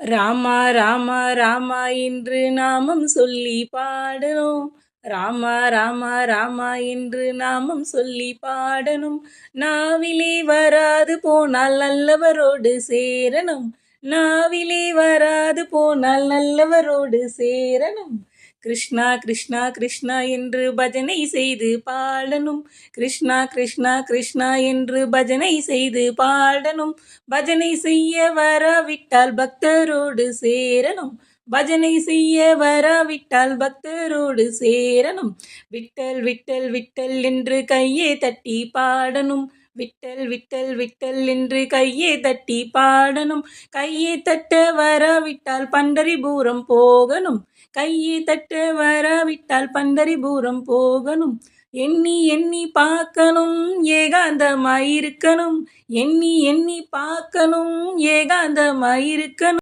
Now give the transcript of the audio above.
ராமா ராமா ராமா என்று நாமம் சொல்லி பாடணும். ராமா ராமா ராமா என்று நாமம் சொல்லி பாடணும். நாவிலே வராது போனால் நல்லவரோடு சேரணும். நாவிலே வராது போனால் நல்லவரோடு சேரணும். கிருஷ்ணா கிருஷ்ணா கிருஷ்ணா என்று பஜனை செய்து பாடணும். கிருஷ்ணா கிருஷ்ணா கிருஷ்ணா என்று பஜனை செய்து பாடணும். பஜனை செய்ய வராவிட்டால் பக்தரோடு சேரணும். பஜனை செய்ய வராவிட்டால் பக்தரோடு சேரணும். விட்டல் விட்டல் விட்டல் என்று கையே தட்டி பாடணும். விட்டல் விட்டல் விட்டல் என்று கையே தட்டி பாடணும். கையை தட்ட வராவிட்டால் பண்டரிபுரம் போகணும். கையை தட்ட வராவிட்டால் பண்டரிபுரம் போகணும். எண்ணி எண்ணி பார்க்கணும், ஏகாந்தமாயிருக்கணும். எண்ணி எண்ணி பார்க்கணும், ஏகாந்தமாயிருக்கணும்.